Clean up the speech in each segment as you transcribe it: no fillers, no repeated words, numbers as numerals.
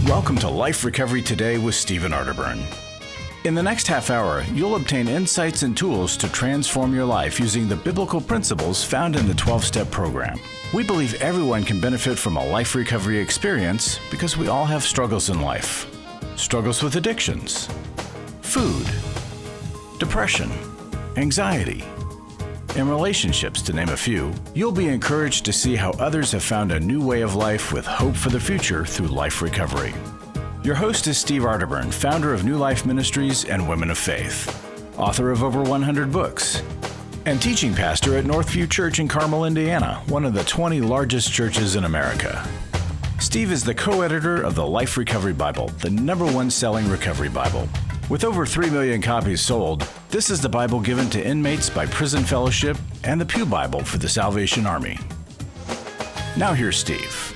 Welcome to Life Recovery Today with Stephen Arterburn. In the next half hour, you'll obtain insights and tools to transform your life using the biblical principles found in the 12-step program. We believe everyone can benefit from a life recovery experience because we all have struggles in life. Struggles with addictions, food, depression, anxiety, and relationships, to name a few. You'll be encouraged to see how others have found a new way of life with hope for the future through life recovery. Your host is Steve Arterburn, founder of New Life Ministries and Women of Faith, author of over 100 books, and teaching pastor at Northview Church in Carmel, Indiana, one of the 20 largest churches in America. Steve is the co-editor of the Life Recovery Bible, the #1 selling recovery Bible. With over 3 million copies sold, this is the Bible given to inmates by Prison Fellowship and the Pew Bible for the Salvation Army. Now here's Steve.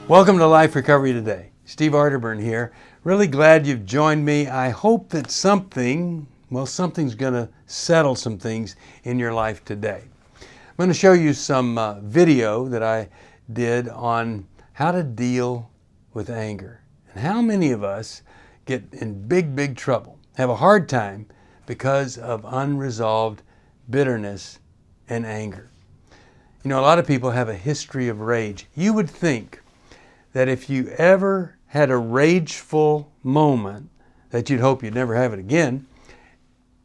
Welcome to Life Recovery Today. Steve Arterburn here. Really glad you've joined me. I hope that something's going to settle some things in your life today. I'm going to show you some video that I did on how to deal with anger and how many of us get in big trouble, have a hard time because of unresolved bitterness and anger. You know, a lot of people have a history of rage. You would think that if you ever had a rageful moment, that you'd hope you'd never have it again,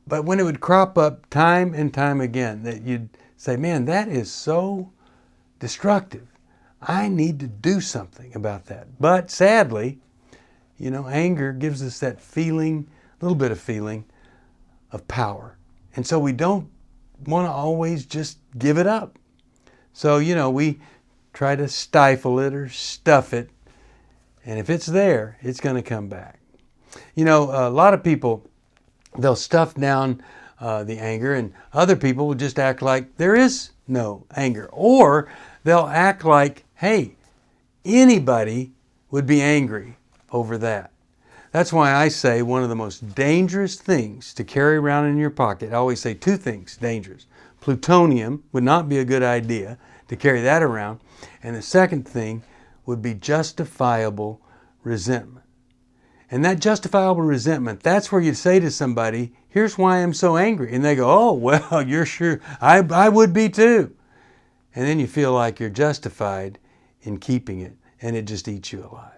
but when it would crop up time and time again, that you'd say, man, that is so destructive. I need to do something about that. But sadly, you know, anger gives us that feeling, a little bit of feeling of power. And so we don't want to always just give it up. So, you know, we try to stifle it or stuff it. And if it's there, it's going to come back. You know, a lot of people, they'll stuff down the anger, and other people will just act like there is no anger. Or they'll act like, hey, anybody would be angry over that. That's why I say one of the most dangerous things to carry around in your pocket, I always say two things dangerous. Plutonium would not be a good idea to carry that around. And the second thing would be justifiable resentment. And that justifiable resentment, that's where you say to somebody, here's why I'm so angry. And they go, oh, well, you're sure, I would be too. And then you feel like you're justified in keeping it, and it just eats you alive.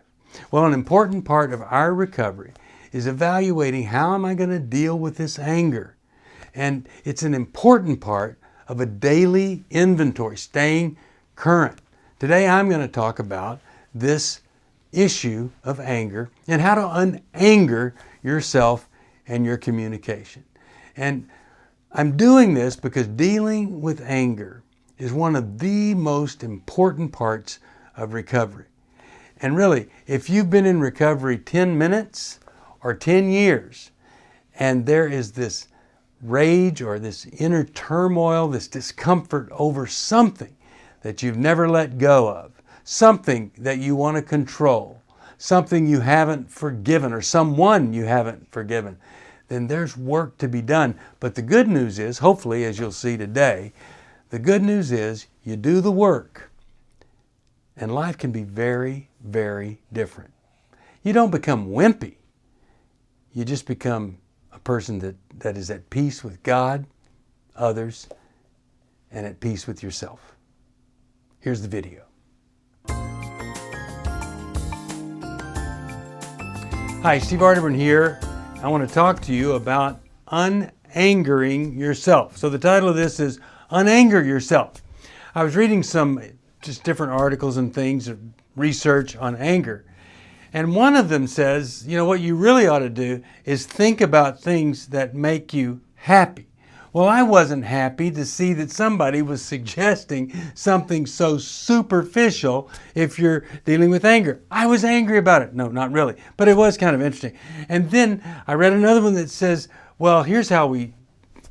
Well, an important part of our recovery is evaluating how am I going to deal with this anger. And it's an important part of a daily inventory, staying current. Today I'm going to talk about this issue of anger and how to unanger yourself and your communication. And I'm doing this because dealing with anger is one of the most important parts of recovery. And really, if you've been in recovery 10 minutes or 10 years, and there is this rage or this inner turmoil, this discomfort over something that you've never let go of, something that you want to control, something you haven't forgiven or someone you haven't forgiven, then there's work to be done. But the good news is, hopefully, as you'll see today, the good news is you do the work and life can be very, very different. You don't become wimpy. You just become a person that is at peace with God, others, and at peace with yourself. Here's the video. Hi, Steve Arterburn here. I want to talk to you about unangering yourself. So the title of this is Unanger Yourself. I was reading some just different articles and things, research on anger. And one of them says, you know, what you really ought to do is think about things that make you happy. Well, I wasn't happy to see that somebody was suggesting something so superficial if you're dealing with anger. I was angry about it. No, not really, but it was kind of interesting. And then I read another one that says, well, here's how we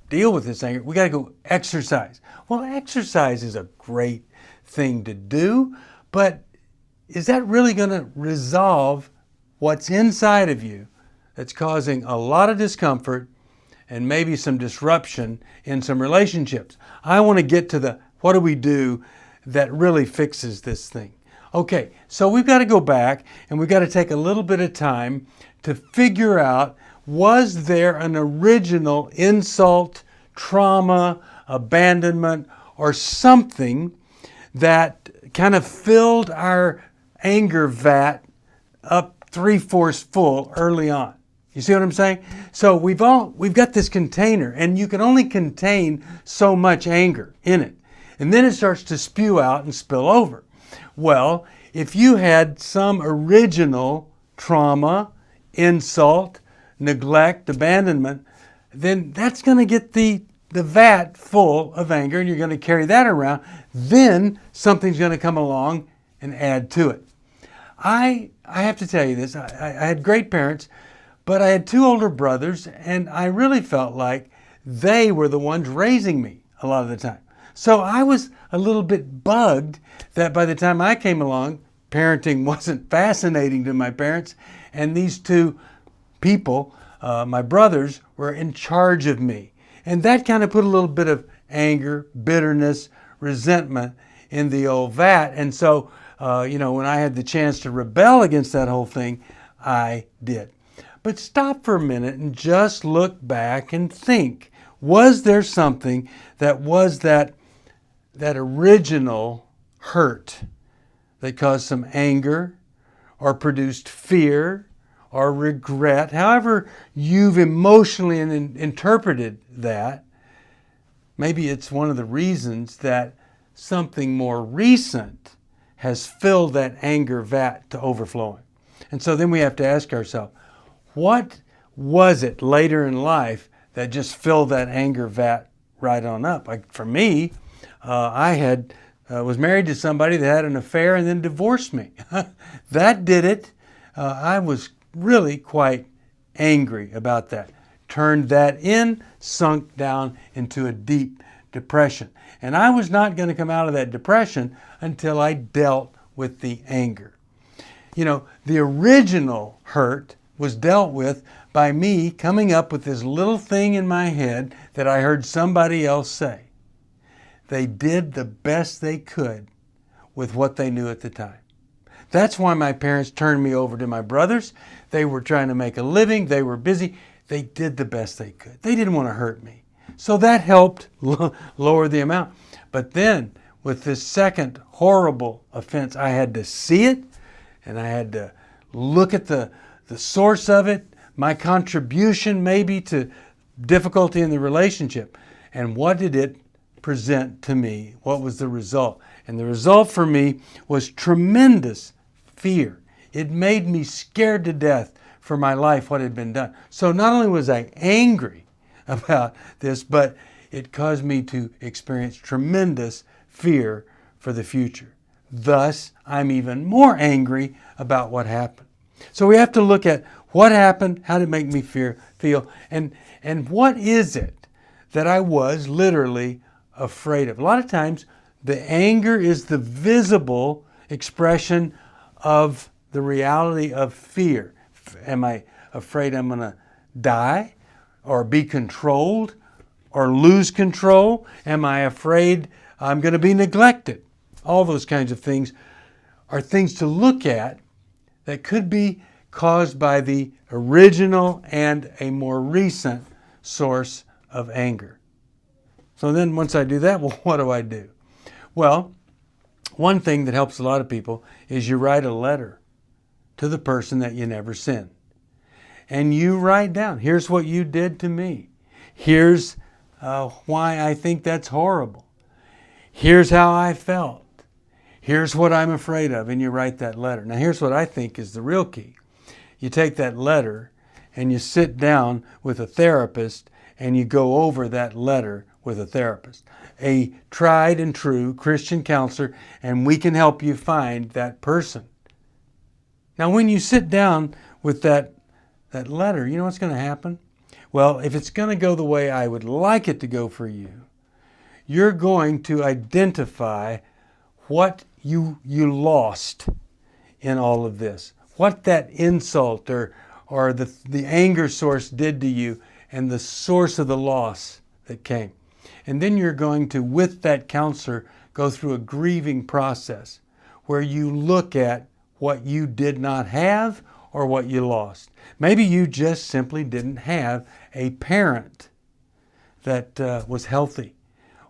deal with this anger. We got to go exercise. Well, exercise is a great thing to do, but is that really going to resolve what's inside of you that's causing a lot of discomfort and maybe some disruption in some relationships? I want to get to the what do we do that really fixes this thing. Okay, so we've got to go back and we've got to take a little bit of time to figure out, was there an original insult, trauma, abandonment, or something that kind of filled our anger vat up 3/4 full early on? You see what I'm saying? So we've got this container, and you can only contain so much anger in it. And then it starts to spew out and spill over. Well, if you had some original trauma, insult, neglect, abandonment, then that's going to get the vat full of anger, and you're going to carry that around. Then something's going to come along and add to it. I have to tell you this. I had great parents, but I had 2 older brothers, and I really felt like they were the ones raising me a lot of the time. So I was a little bit bugged that by the time I came along, parenting wasn't fascinating to my parents, and these 2 people, my brothers, were in charge of me. And that kind of put a little bit of anger, bitterness, resentment in the old vat. And so, when I had the chance to rebel against that whole thing, I did. But stop for a minute and just look back and think, was there something that was that original hurt that caused some anger or produced fear or regret, however you've emotionally interpreted that? Maybe it's one of the reasons that something more recent has filled that anger vat to overflowing. And so then we have to ask ourselves, what was it later in life that just filled that anger vat right on up? Like for me, I was married to somebody that had an affair and then divorced me. That did it. I was really quite angry about that. Turned that in, sunk down into a deep depression. And I was not going to come out of that depression until I dealt with the anger. The original hurt was dealt with by me coming up with this little thing in my head that I heard somebody else say. They did the best they could with what they knew at the time. That's why my parents turned me over to my brothers. They were trying to make a living. They were busy. They did the best they could. They didn't want to hurt me. So that helped lower the amount. But then with this second horrible offense, I had to see it, and I had to look at the source of it, my contribution maybe to difficulty in the relationship. And what did it present to me? What was the result? And the result for me was tremendous fear. It made me scared to death for my life, what had been done. So not only was I angry about this, but it caused me to experience tremendous fear for the future. Thus, I'm even more angry about what happened. So we have to look at what happened, how did it make me feel, and what is it that I was literally afraid of. A lot of times, the anger is the visible expression of the reality of fear. Am I afraid I'm going to die or be controlled or lose control? Am I afraid I'm going to be neglected? All those kinds of things are things to look at that could be caused by the original and a more recent source of anger. So then once I do that, well, what do I do? Well, one thing that helps a lot of people is you write a letter to the person that you never sinned. And you write down, here's what you did to me. Here's why I think that's horrible. Here's how I felt. Here's what I'm afraid of. And you write that letter. Now here's what I think is the real key. You take that letter and you sit down with a therapist and you go over that letter with a therapist, a tried and true Christian counselor, and we can help you find that person. Now when you sit down with that letter, you know what's going to happen? Well, if it's going to go the way I would like it to go for you, you're going to identify what you lost in all of this, what that insult or the anger source did to you, and the source of the loss that came. And then you're going to, with that counselor, go through a grieving process where you look at what you did not have or what you lost. Maybe you just simply didn't have a parent that was healthy,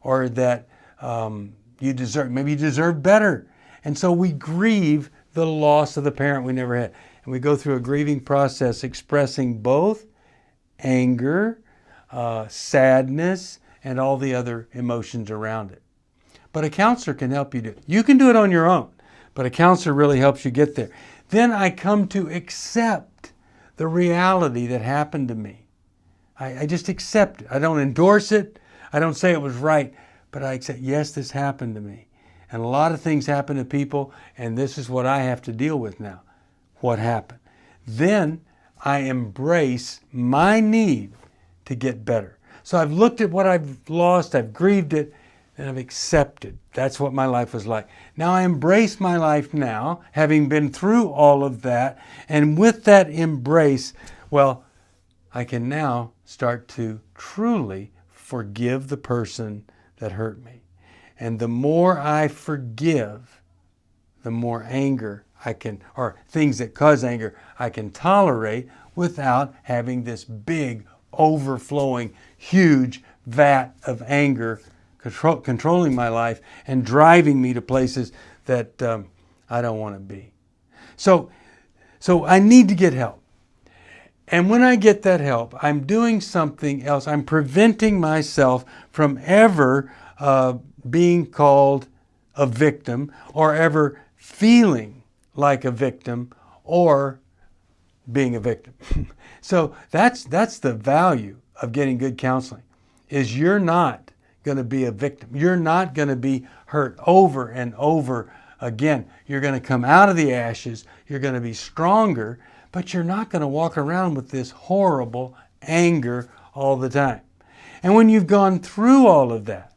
or that maybe you deserve better. And so we grieve the loss of the parent we never had. And we go through a grieving process expressing both anger, sadness, and all the other emotions around it. But a counselor can help you do it. You can do it on your own, but a counselor really helps you get there. Then I come to accept the reality that happened to me. I just accept it. I don't endorse it. I don't say it was right, but I accept, yes, this happened to me. And a lot of things happen to people, and this is what I have to deal with now. What happened? Then I embrace my need to get better. So I've looked at what I've lost, I've grieved it, and I've accepted. That's what my life was like. Now I embrace my life now, having been through all of that, and with that embrace, well, I can now start to truly forgive the person that hurt me. And the more I forgive, the more anger I can, or things that cause anger, I can tolerate without having this big, overflowing, huge vat of anger controlling my life and driving me to places that I don't want to be. So I need to get help. And when I get that help, I'm doing something else. I'm preventing myself from ever being called a victim, or ever feeling like a victim, or being a victim. So that's the value of getting good counseling, is you're not going to be a victim. You're not going to be hurt over and over again. You're going to come out of the ashes. You're going to be stronger, but you're not going to walk around with this horrible anger all the time. And when you've gone through all of that,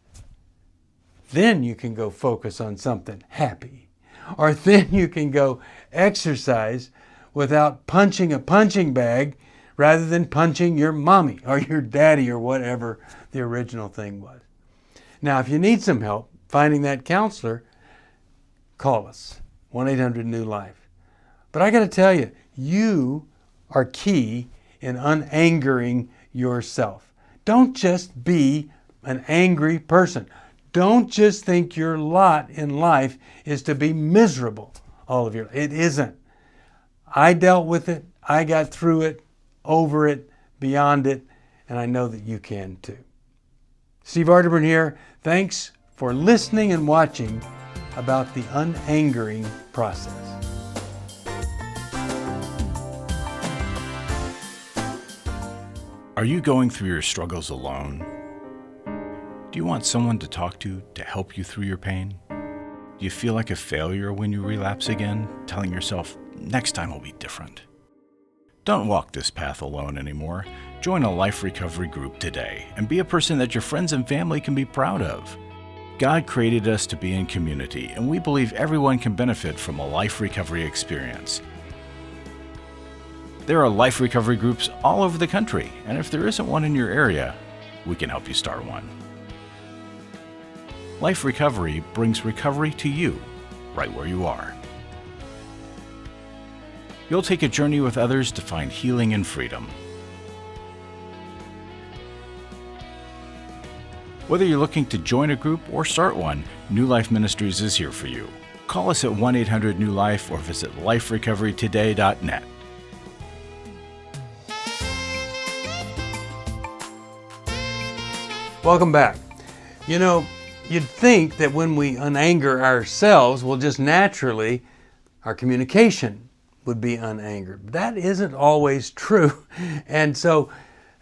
then you can go focus on something happy. Or then you can go exercise without punching a punching bag, rather than punching your mommy or your daddy or whatever the original thing was. Now, if you need some help finding that counselor, call us, 1-800-NEW-LIFE. But I got to tell you, you are key in unangering yourself. Don't just be an angry person. Don't just think your lot in life is to be miserable all of your life. It isn't. I dealt with it. I got through it, over it, beyond it, and I know that you can too. Steve Arterburn here. Thanks for listening and watching about the unangering process. Are you going through your struggles alone? Do you want someone to talk to help you through your pain? Do you feel like a failure when you relapse again, telling yourself, next time will be different? Don't walk this path alone anymore. Join a life recovery group today and be a person that your friends and family can be proud of. God created us to be in community, and we believe everyone can benefit from a life recovery experience. There are life recovery groups all over the country, and if there isn't one in your area, we can help you start one. Life Recovery brings recovery to you, right where you are. You'll take a journey with others to find healing and freedom. Whether you're looking to join a group or start one, New Life Ministries is here for you. Call us at 1-800-NEW-LIFE or visit liferecoverytoday.net. Welcome back. You know, you'd think that when we unanger ourselves, well, just naturally, our communication would be unangered. But that isn't always true. And so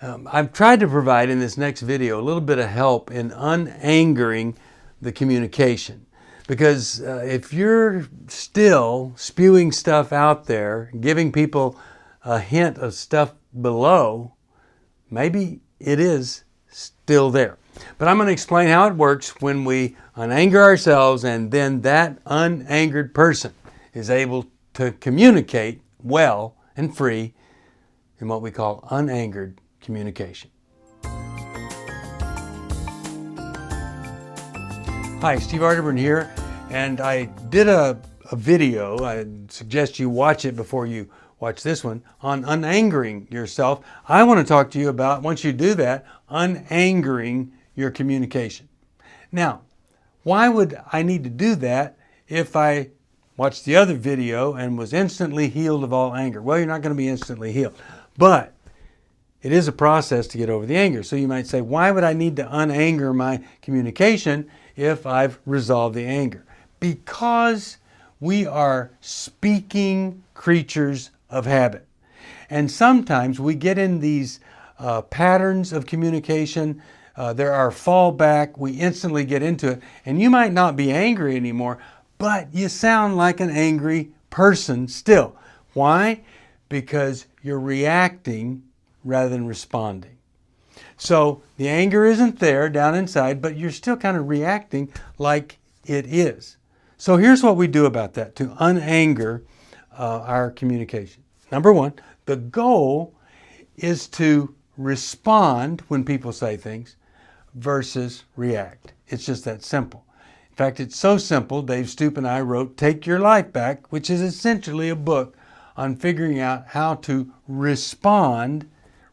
I've tried to provide in this next video a little bit of help in unangering the communication. Because if you're still spewing stuff out there, giving people a hint of stuff below, maybe it is still there. But I'm going to explain how it works when we unanger ourselves, and then that unangered person is able to communicate well and free in what we call unangered communication. Hi, Steve Arterburn here, and I did a a video, I suggest you watch it before you watch this one, on unangering yourself. I want to talk to you about, once you do that, unangering your communication. Now, why would I need to do that if I watched the other video and was instantly healed of all anger? Well, you're not going to be instantly healed, but it is a process to get over the anger. So you might say, why would I need to unanger my communication if I've resolved the anger? Because we are speaking creatures of habit. And sometimes we get in these patterns of communication. There are fallback. We instantly get into it. And you might not be angry anymore, but you sound like an angry person still. Why? Because you're reacting rather than responding. So the anger isn't there down inside, but you're still kind of reacting like it is. So here's what we do about that to unanger our communication. Number one, the goal is to respond when people say things versus react. It's just that simple. In fact, it's so simple, Dave Stoop and I wrote Take Your Life Back, which is essentially a book on figuring out how to respond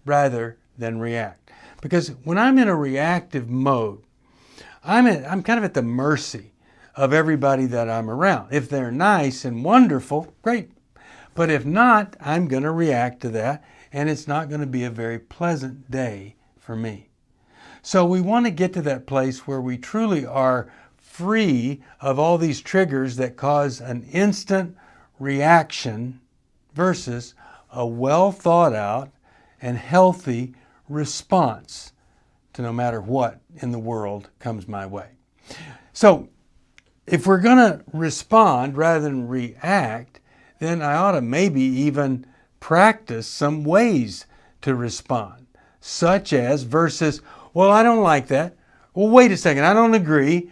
rather than react. Because when I'm in a reactive mode, I'm kind of at the mercy of everybody that I'm around. If they're nice and wonderful, great. But if not, I'm going to react to that, and it's not going to be a very pleasant day for me. So we want to get to that place where we truly are free of all these triggers that cause an instant reaction versus a well thought out and healthy response to no matter what in the world comes my way. So if we're going to respond rather than react, then I ought to maybe even practice some ways to respond, such as versus, well, I don't like that. Well, wait a second, I don't agree.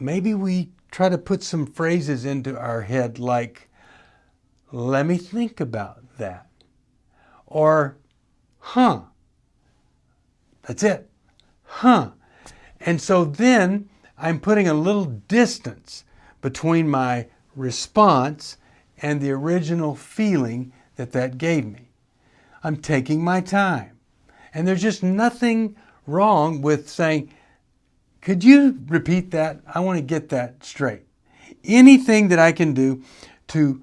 Maybe we try to put some phrases into our head like, let me think about that. Or, huh. That's it. Huh. And so then I'm putting a little distance between my response and the original feeling that gave me. I'm taking my time. And there's just nothing wrong with saying, could you repeat that? I want to get that straight. Anything that I can do to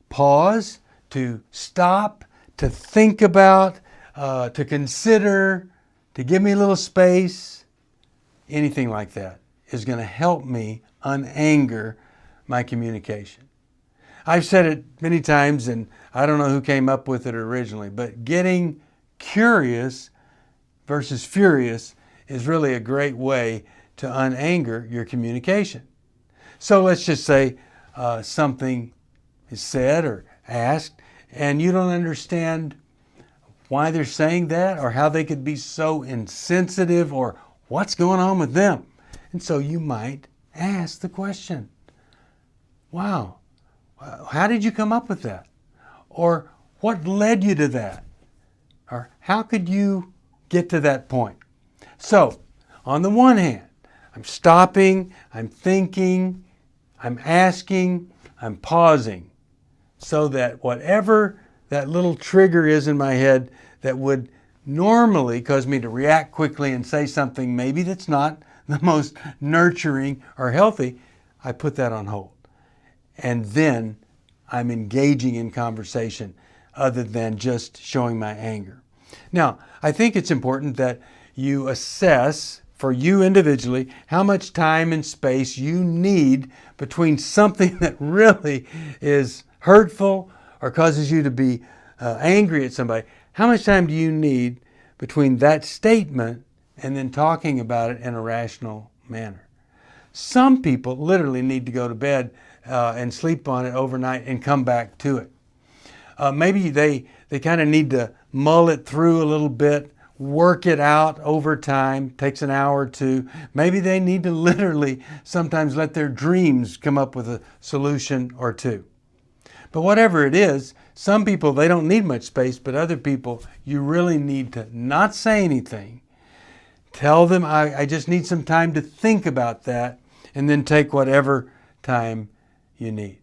pause, to stop, to think about, to consider, to give me a little space, anything like that is going to help me unanger my communication. I've said it many times, and I don't know who came up with it originally, but getting curious versus furious is really a great way to unanger your communication. So let's just say something is said or asked, and you don't understand why they're saying that or how they could be so insensitive or what's going on with them. And so you might ask the question, wow, how did you come up with that? Or what led you to that? Or how could you get to that point? So, on the one hand, I'm stopping, I'm thinking, I'm asking, I'm pausing, so that whatever that little trigger is in my head that would normally cause me to react quickly and say something maybe that's not the most nurturing or healthy, I put that on hold. And then I'm engaging in conversation other than just showing my anger. Now, I think it's important that you assess for you individually how much time and space you need between something that really is hurtful or causes you to be angry at somebody. How much time do you need between that statement and then talking about it in a rational manner? Some people literally need to go to bed and sleep on it overnight and come back to it. Maybe they kind of need to mull it through a little bit, work it out over time, takes an hour or two. Maybe they need to literally sometimes let their dreams come up with a solution or two. But whatever it is, some people, they don't need much space, but other people, you really need to not say anything. Tell them, I just need some time to think about that, and then take whatever time you need.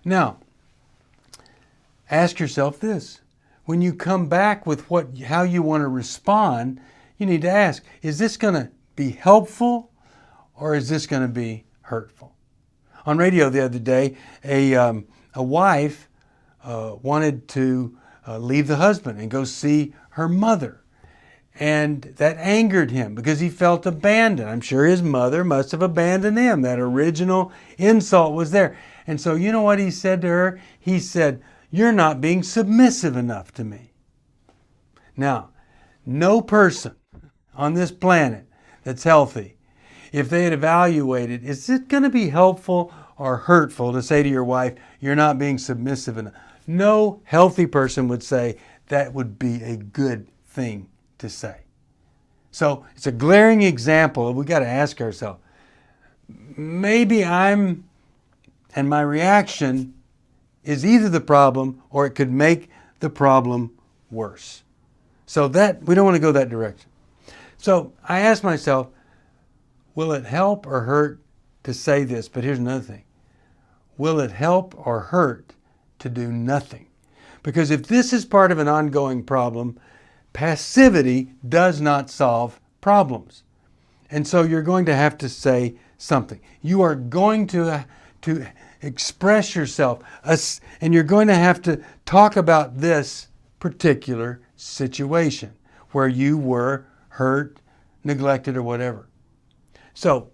Now, ask yourself this. When you come back with how you want to respond, you need to ask, is this going to be helpful or is this going to be hurtful? On radio the other day, a wife wanted to leave the husband and go see her mother. And that angered him because he felt abandoned. I'm sure his mother must have abandoned him. That original insult was there. And so you know what he said to her? He said, "You're not being submissive enough to me." Now, no person on this planet that's healthy, if they had evaluated, is it going to be helpful or hurtful to say to your wife, "You're not being submissive enough"? No healthy person would say that would be a good thing to say. So it's a glaring example. We got to ask ourselves, maybe and my reaction is either the problem or it could make the problem worse. So that we don't want to go that direction. So I asked myself, will it help or hurt to say this? But here's another thing. Will it help or hurt to do nothing? Because if this is part of an ongoing problem, passivity does not solve problems. And so you're going to have to say something. You are going to express yourself, and you're going to have to talk about this particular situation where you were hurt, neglected, or whatever. So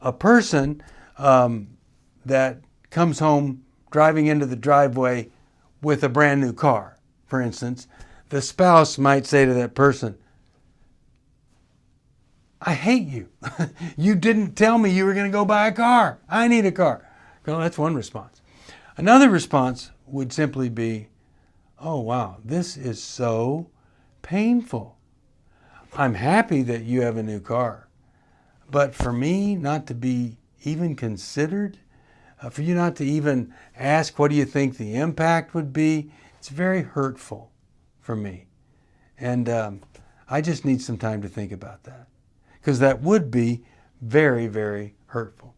a person that comes home driving into the driveway with a brand new car, for instance, the spouse might say to that person, "I hate you. You didn't tell me you were going to go buy a car. I need a car." Well, that's one response. Another response would simply be, "Oh, wow, this is so painful. I'm happy that you have a new car. But for me not to be even considered, for you not to even ask what do you think the impact would be, it's very hurtful for me. And I just need some time to think about that." Because that would be very, very hurtful.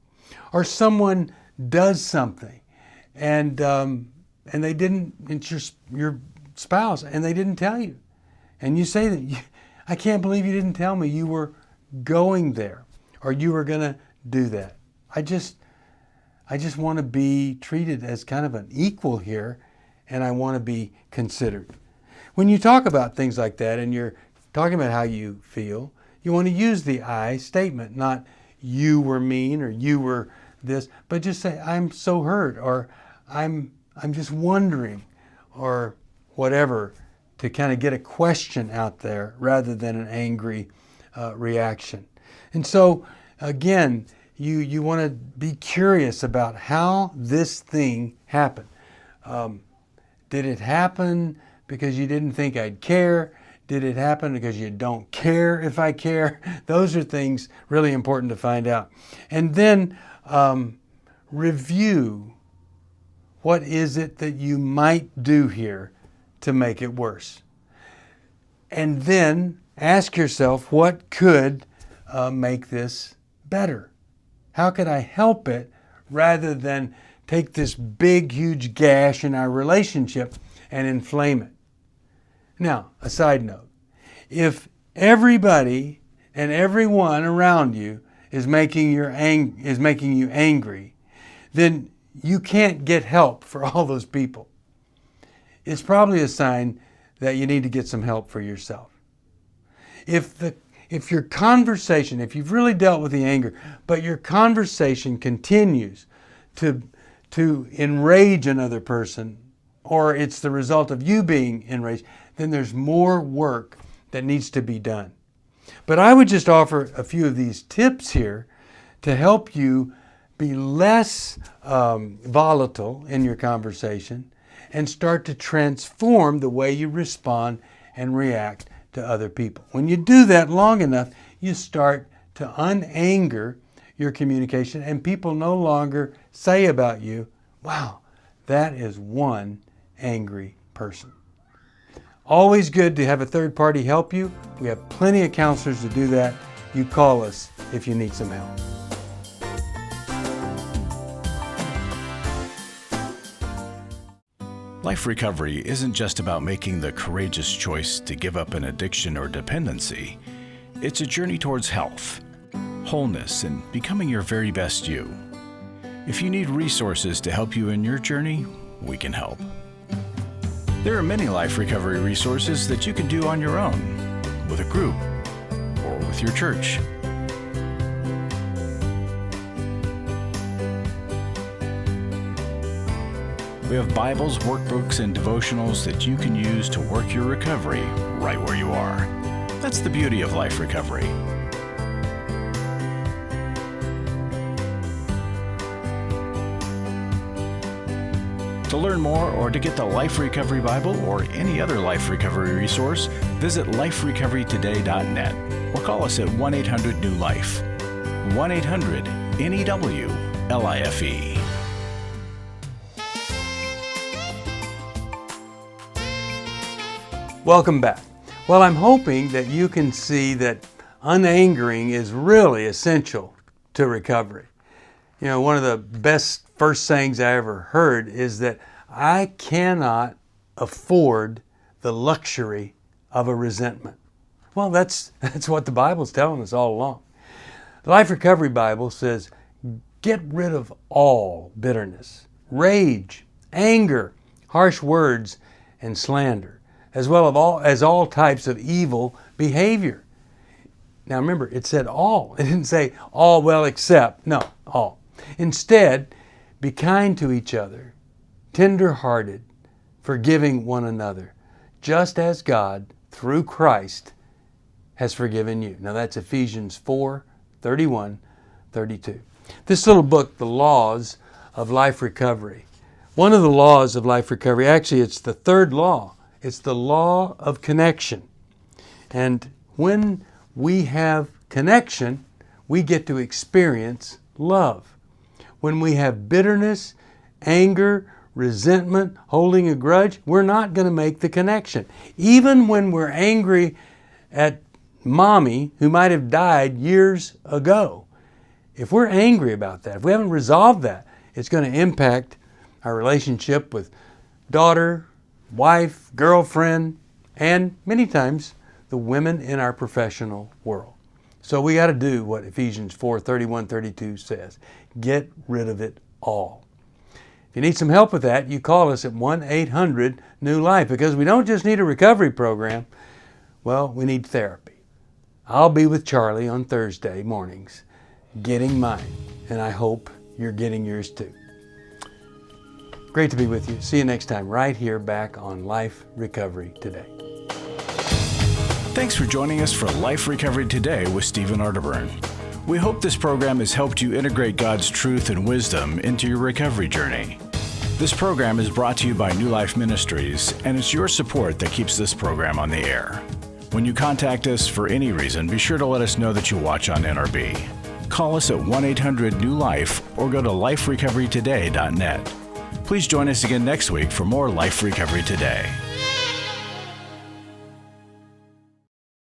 Or someone does something and they didn't, it's your spouse, and they didn't tell you. And you say that, "I can't believe you didn't tell me you were going there or you were going to do that. I just want to be treated as kind of an equal here, and I want to be considered." When you talk about things like that and you're talking about how you feel, you want to use the I statement, not "you were mean" or "you were this," but just say, "I'm so hurt," or I'm just wondering," or whatever, to kind of get a question out there rather than an angry reaction. And so again, you want to be curious about how this thing happened. Did it happen because you didn't think I'd care? Did it happen because you don't care if I care? Those are things really important to find out. And then review, what is it that you might do here to make it worse? And then ask yourself, what could make this better? How could I help it rather than take this big, huge gash in our relationship and inflame it? Now, a side note, if everybody and everyone around you is making you angry, then you can't get help for all those people. It's probably a sign that you need to get some help for yourself. If your conversation, if you've really dealt with the anger, but your conversation continues to enrage another person, or it's the result of you being enraged, then there's more work that needs to be done. But I would just offer a few of these tips here to help you be less volatile in your conversation and start to transform the way you respond and react to other people. When you do that long enough, you start to unanger your communication, and people no longer say about you, "Wow, that is one angry person." Always good to have a third party help you. We have plenty of counselors to do that. You call us if you need some help. Life recovery isn't just about making the courageous choice to give up an addiction or dependency. It's a journey towards health, wholeness, and becoming your very best you. If you need resources to help you in your journey, we can help. There are many life recovery resources that you can do on your own, with a group, or with your church. We have Bibles, workbooks, and devotionals that you can use to work your recovery right where you are. That's the beauty of life recovery. To learn more or to get the Life Recovery Bible or any other life recovery resource, visit liferecoverytoday.net or call us at 1-800-NEW-LIFE. 1-800-NEW-LIFE. Welcome back. Well, I'm hoping that you can see that unangering is really essential to recovery. You know, one of the best first sayings I ever heard is that I cannot afford the luxury of a resentment. Well, that's what the Bible's telling us all along. The Life Recovery Bible says, get rid of all bitterness, rage, anger, harsh words, and slander, as well as all types of evil behavior. Now remember, it said all. It didn't say all well except. No, all. Instead, be kind to each other, tender-hearted, forgiving one another, just as God, through Christ, has forgiven you. Now that's Ephesians 4:31-32. This little book, The Laws of Life Recovery. One of the laws of life recovery, actually it's the third law. It's the law of connection. And when we have connection, we get to experience love. When we have bitterness, anger, resentment, holding a grudge, we're not going to make the connection. Even when we're angry at mommy who might have died years ago, if we're angry about that, if we haven't resolved that, it's going to impact our relationship with daughter, wife, girlfriend, and many times the women in our professional world. So we got to do what Ephesians 4:31-32 says. Get rid of it all. If you need some help with that, you call us at 1-800-NEW-LIFE, because we don't just need a recovery program. Well, we need therapy. I'll be with Charlie on Thursday mornings getting mine, and I hope you're getting yours too. Great to be with you. See you next time right here back on Life Recovery Today. Thanks for joining us for Life Recovery Today with Stephen Arterburn. We hope this program has helped you integrate God's truth and wisdom into your recovery journey. This program is brought to you by New Life Ministries, and it's your support that keeps this program on the air. When you contact us for any reason, be sure to let us know that you watch on NRB. Call us at 1-800-NEW-LIFE or go to liferecoverytoday.net. Please join us again next week for more Life Recovery Today.